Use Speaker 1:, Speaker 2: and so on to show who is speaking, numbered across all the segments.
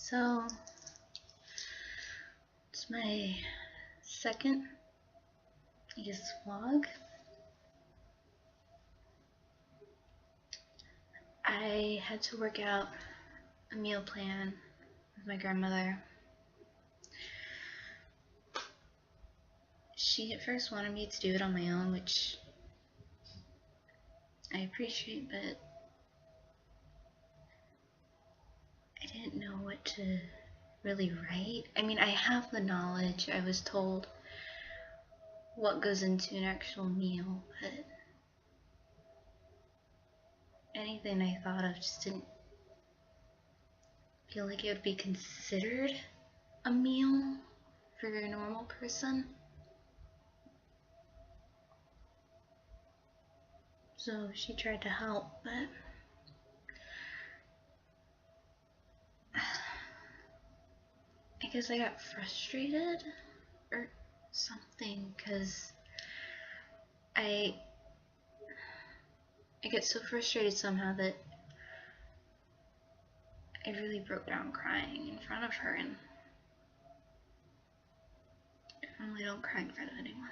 Speaker 1: So, it's my second, vlog. I had to work out a meal plan with my grandmother. She at first wanted me to do it on my own, which I appreciate, but I didn't know what to really write. I mean, I have the knowledge. I was told what goes into an actual meal, but anything I thought of just didn't feel like it would be considered a meal for a normal person. So she tried to help, but I guess I got frustrated or something, because I get so frustrated somehow that I really broke down crying in front of her, and I normally don't cry in front of anyone.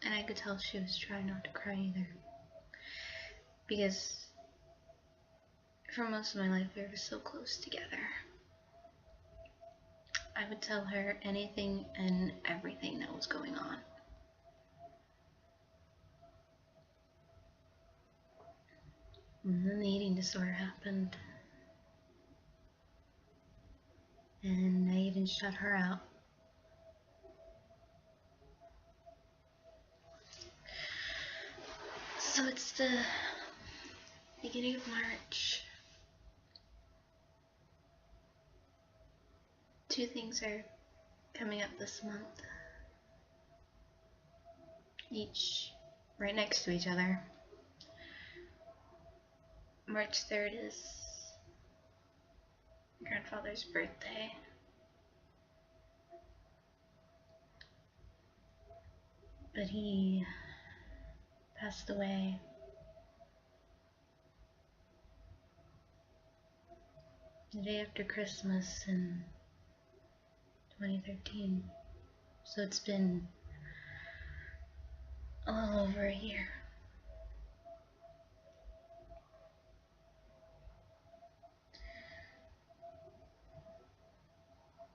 Speaker 1: And I could tell she was trying not to cry either, because for most of my life we were so close together. I would tell her anything and everything that was going on. And then the eating disorder happened, and I even shut her out. So it's the beginning of March. Two things are coming up this month, each right next to each other. March 3rd is my grandfather's birthday. But he passed away the day after Christmas in 2013. So it's been a little over a year.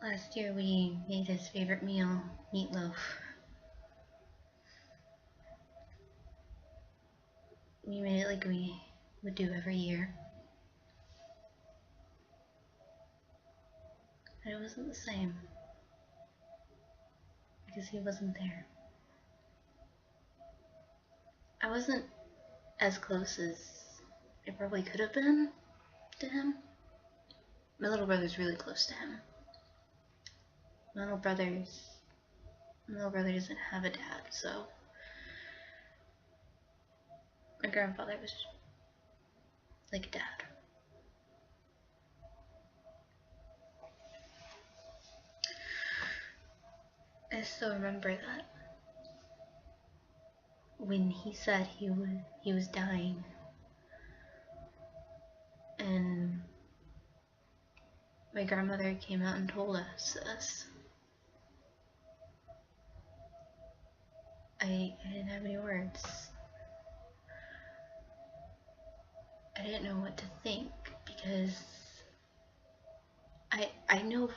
Speaker 1: Last year we made his favorite meal, meatloaf. We made it like we would do every year. But it wasn't the same, because he wasn't there. I wasn't as close as I probably could have been to him. My little brother's really close to him. My little brother doesn't have a dad, so my grandfather was like a dad. I still remember that when he said he was dying, and my grandmother came out and told us this. I didn't have any words. I didn't know what to think, because I know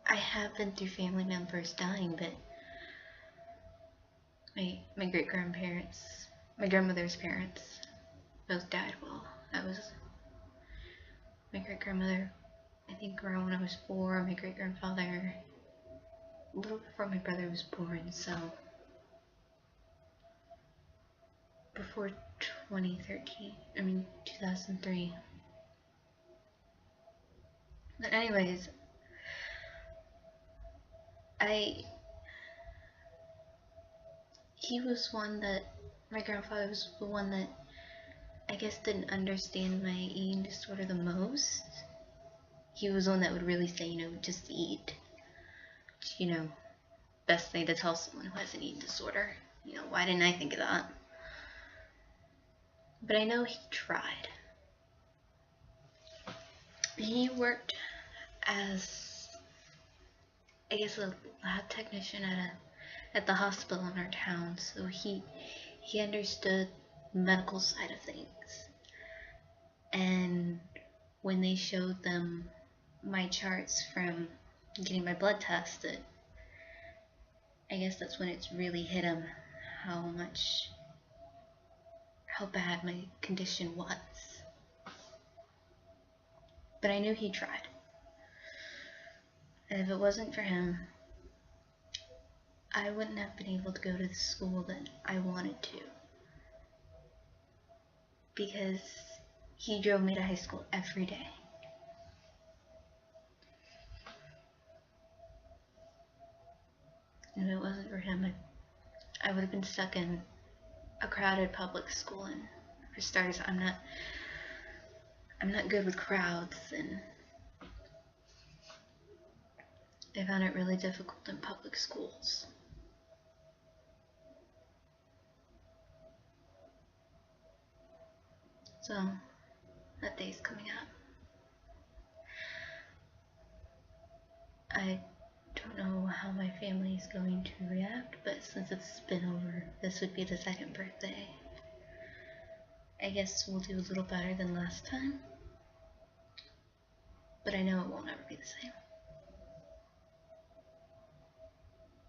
Speaker 1: I have been through family members dying, but my great-grandparents, my grandmother's parents, both died while I was, my great-grandmother, I think around when I was 4, my great-grandfather a little before my brother was born, so before 2003. But anyways, he was one that, my grandfather was the one that I guess didn't understand my eating disorder the most. He was one that would really say, just eat. Best thing to tell someone who has an eating disorder. Why didn't I think of that? But I know he tried. He worked as, I guess, a lab technician at the hospital in our town, so he understood the medical side of things. And when they showed them my charts from getting my blood tested, I guess that's when it's really hit him how bad my condition was. But I knew he tried. And if it wasn't for him, I wouldn't have been able to go to the school that I wanted to. Because he drove me to high school every day. And if it wasn't for him, I would have been stuck in a crowded public school. And for starters, I'm not good with crowds, and I found it really difficult in public schools. So that day's coming up. I don't know how my family is going to react, but since it's been over, this would be the second birthday. I guess we'll do a little better than last time, but I know it won't ever be the same.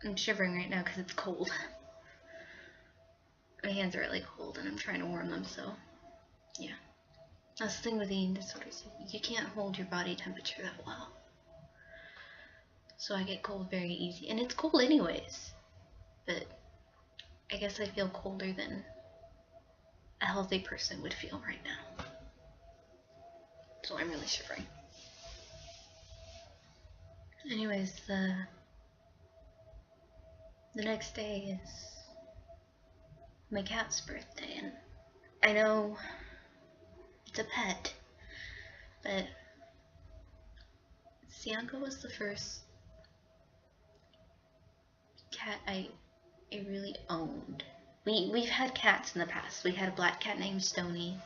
Speaker 1: I'm shivering right now because it's cold. My hands are really cold and I'm trying to warm them, so yeah. That's the thing with eating disorders, you can't hold your body temperature that well. So I get cold very easy, and it's cold anyways, but I guess I feel colder than a healthy person would feel right now. So I'm really shivering. Anyways, the next day is my cat's birthday, and I know it's a pet, but Sianka was the first cat I really owned. We've had cats in the past. We had a black cat named Stony.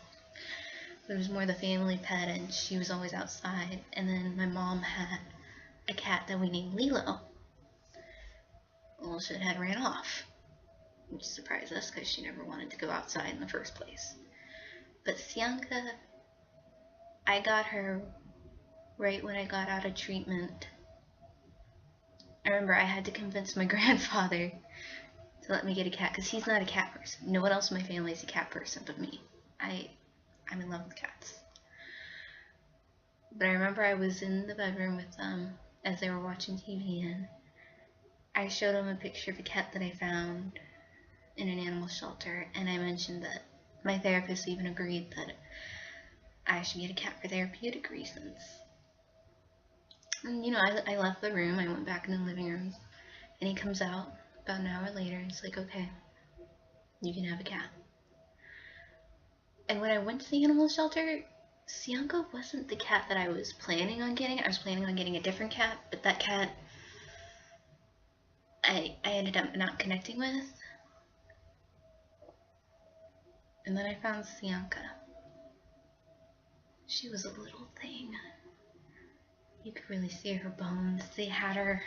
Speaker 1: It was more the family pet, and she was always outside. And then my mom had a cat that we named Lilo. Well, she had ran off, which surprised us because she never wanted to go outside in the first place. But Sianka, I got her right when I got out of treatment. I remember I had to convince my grandfather to let me get a cat because he's not a cat person. No one else in my family is a cat person but me. I'm in love with cats. But I remember I was in the bedroom with them as they were watching TV, and I showed them a picture of a cat that I found in an animal shelter, and I mentioned that my therapist even agreed that I should get a cat for therapeutic reasons. And you know, I left the room, I went back in the living room, and he comes out about an hour later, and he's like, okay, you can have a cat. And when I went to the animal shelter, Sianka wasn't the cat that I was planning on getting. I was planning on getting a different cat, but that cat I ended up not connecting with. And then I found Sianka. She was a little thing. You could really see her bones. They had her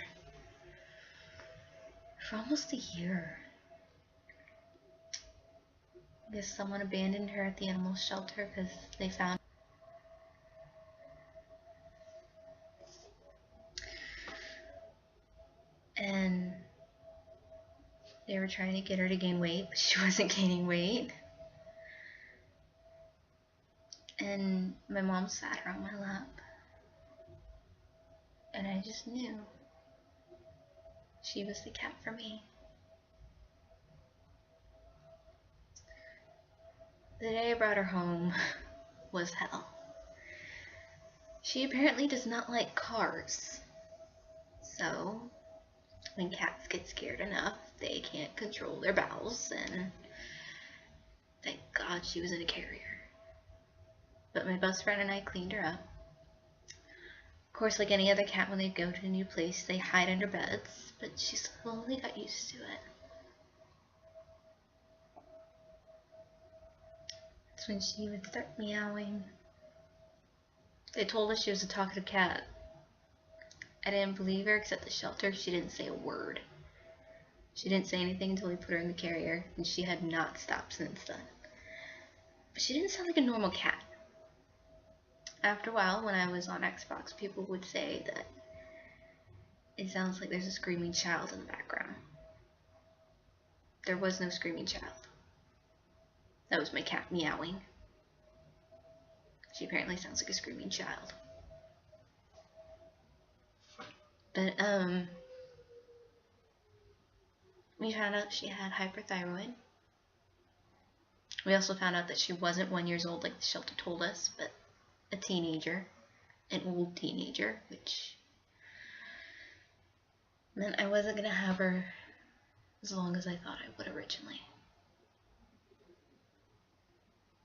Speaker 1: for almost a year. I guess someone abandoned her at the animal shelter because they found and they were trying to get her to gain weight, but she wasn't gaining weight. And my mom sat her on my lap, and I just knew she was the cat for me. The day I brought her home was hell. She apparently does not like cars. So, when cats get scared enough, they can't control their bowels, and thank God she was in a carrier. But my best friend and I cleaned her up. Of course, like any other cat, when they go to a new place, they hide under beds, but she slowly got used to it. That's when she would start meowing. They told us she was a talkative cat. I didn't believe her, except the shelter. She didn't say a word. She didn't say anything until we put her in the carrier, and she had not stopped since then. But she didn't sound like a normal cat. After a while, when I was on Xbox, people would say that it sounds like there's a screaming child in the background. There was no screaming child. That was my cat meowing. She apparently sounds like a screaming child. But, we found out she had hyperthyroid. We also found out that she wasn't 1 year old like the shelter told us, but a teenager, an old teenager, which meant I wasn't going to have her as long as I thought I would originally.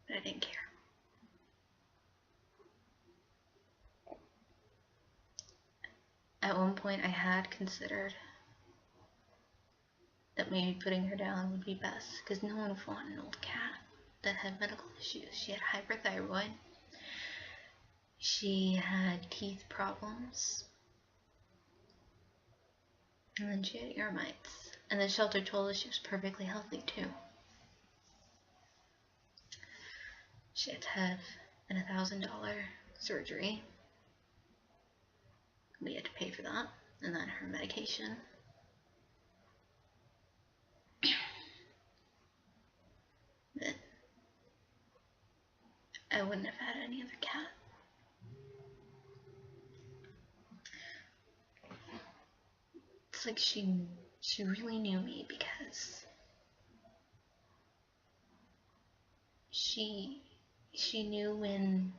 Speaker 1: But I didn't care. At one point I had considered that maybe putting her down would be best, because no one would want an old cat that had medical issues. She had hyperthyroid. She had teeth problems. And then she had ear mites. And the shelter told us she was perfectly healthy too. She had to have an $1,000 surgery. We had to pay for that. And then her medication. But I wouldn't have had any other cat. It's like she really knew me, because she knew when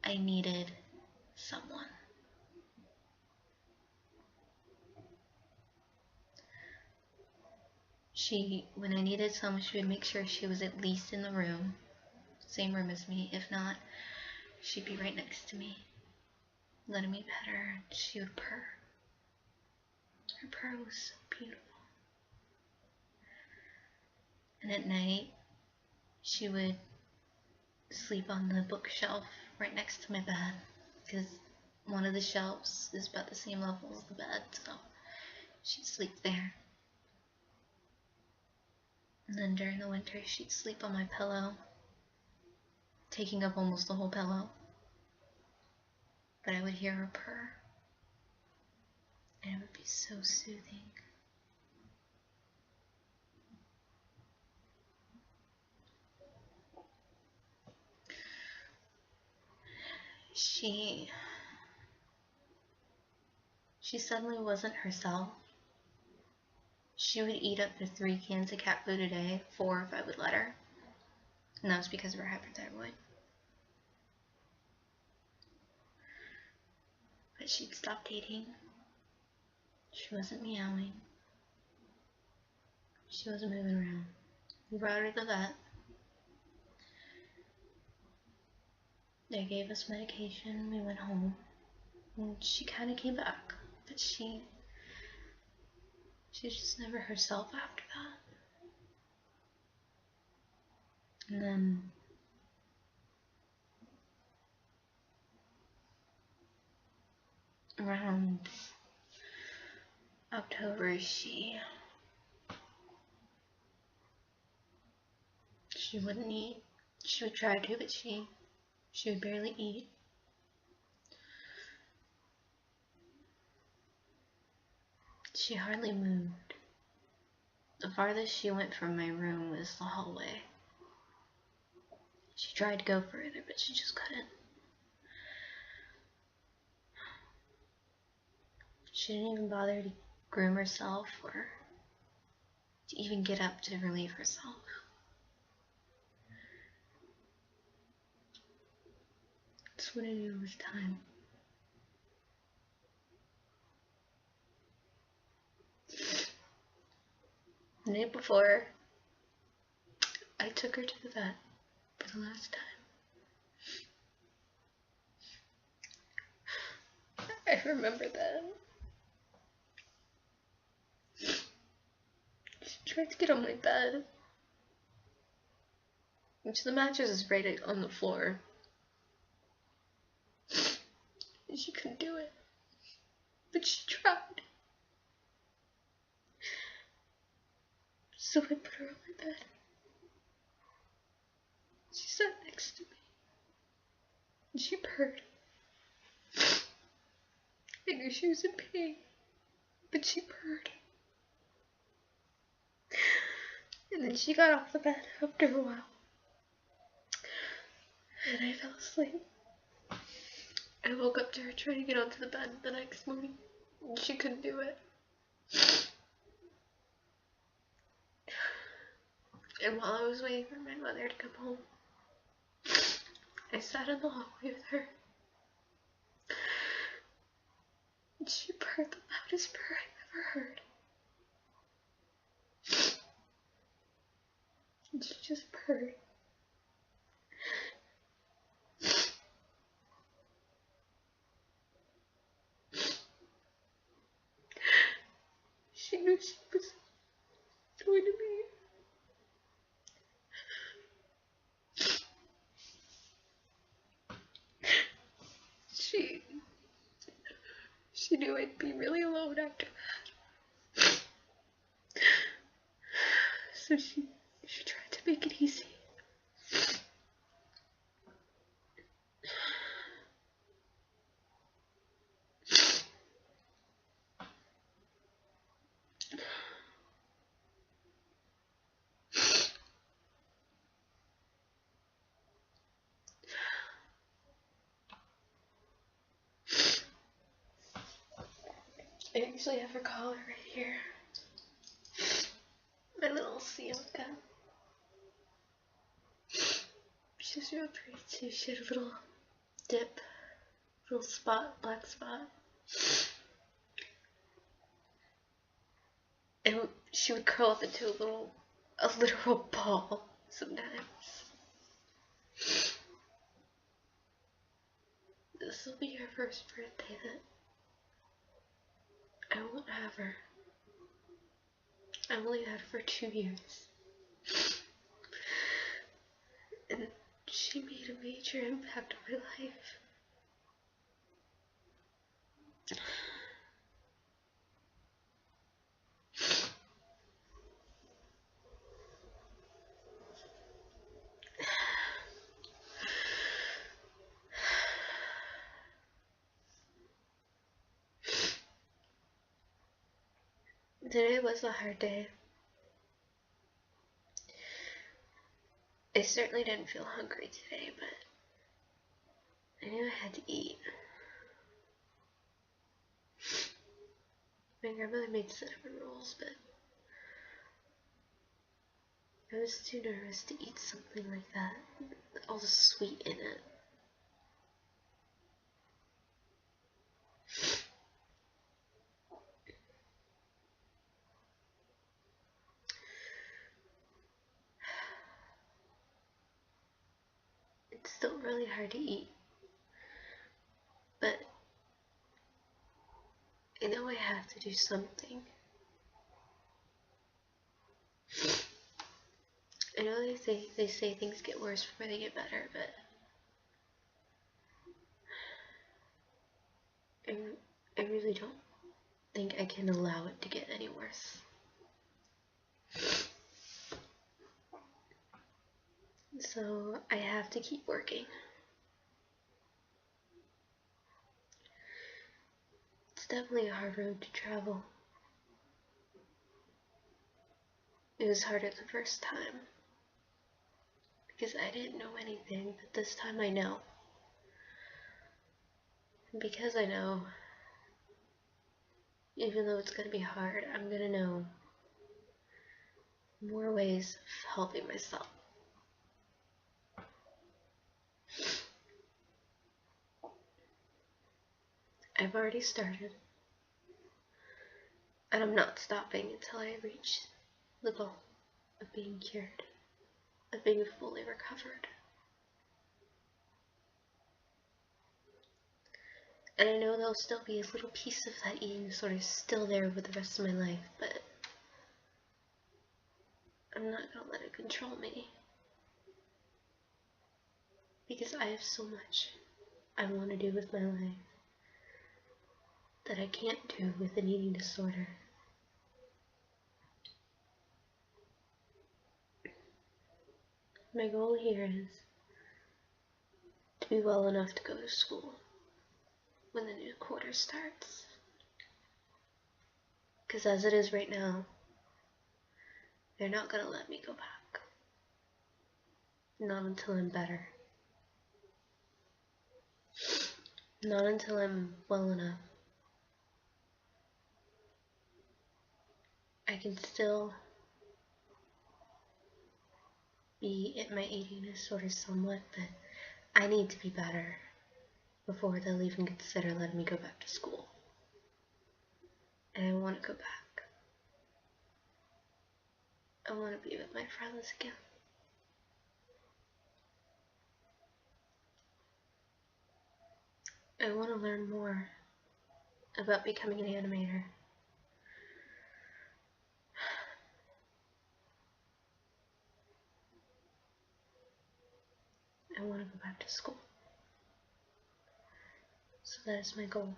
Speaker 1: I needed someone. When I needed someone, she would make sure she was at least in the room, same room as me. If not, she'd be right next to me, letting me pet her. She would purr. Her purr was so beautiful. And at night, she would sleep on the bookshelf right next to my bed, because one of the shelves is about the same level as the bed, so she'd sleep there. And then during the winter, she'd sleep on my pillow, taking up almost the whole pillow. But I would hear her purr, and it would be so soothing. She suddenly wasn't herself. She would eat up to 3 cans of cat food a day, 4 if I would let her. And that was because of her hyperthyroid. But she'd stopped eating. She wasn't meowing. She wasn't moving around. We brought her to the vet. They gave us medication. We went home. And she kind of came back. But she's just never herself after that. And then around October, she wouldn't eat. She would try to, but she would barely eat. She hardly moved. The farthest she went from my room was the hallway. She tried to go further, but she just couldn't. She didn't even bother to groom herself or to even get up to relieve herself. That's what I knew was time. The night before, I took her to the vet for the last time. I remember that. She tried to get on my bed, which the mattress is right on the floor. and she couldn't do it. But she tried. So I put her on my bed. She sat next to me. And she purred. I knew she was in pain, but she purred. And then she got off the bed after a while. And I fell asleep. I woke up to her trying to get onto the bed the next morning. And she couldn't do it. And while I was waiting for my mother to come home, I sat in the hallway with her. And she purred the loudest purr I've ever heard. And she just purred. She knew she was going to be. She knew I'd be really alone after that. So she tried to make it easy. I usually have her collar right here. My little Sienka. She's real pretty too. She had a little dip, little spot, black spot. And she would curl up into a literal ball sometimes. This will be her first birthday that I won't have her. I only had her for 2 years. And she made a major impact on my life. Today was a hard day. I certainly didn't feel hungry today, but I knew I had to eat. My grandmother made cinnamon rolls, but I was too nervous to eat something like that. All the sweet in it. It's still really hard to eat, but I know I have to do something. I know they say things get worse before they get better, but I really don't think I can allow it to get any worse. So I have to keep working. It's definitely a hard road to travel. It was harder the first time because I didn't know anything, but this time I know. And because I know, even though it's going to be hard, I'm going to know more ways of helping myself. I've already started, and I'm not stopping until I reach the goal of being cured, of being fully recovered. And I know there'll still be a little piece of that eating disorder still there for the rest of my life, but I'm not going to let it control me. Because I have so much I want to do with my life.
Speaker 2: that I can't do with an eating disorder. My goal here is to be well enough to go to school when the new quarter starts. Because as it is right now, they're not going to let me go back. Not until I'm better. Not until I'm well enough. I can still be at my eating disorder somewhat, but I need to be better before they'll even consider letting me go back to school. And I want to go back. I want to be with my friends again. I want to learn more about becoming an animator. I want to go back to school. So that is my goal.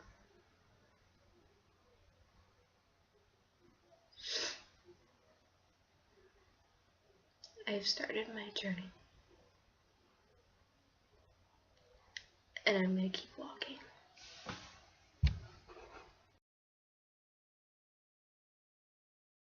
Speaker 2: I've started my journey. And I'm going to keep walking.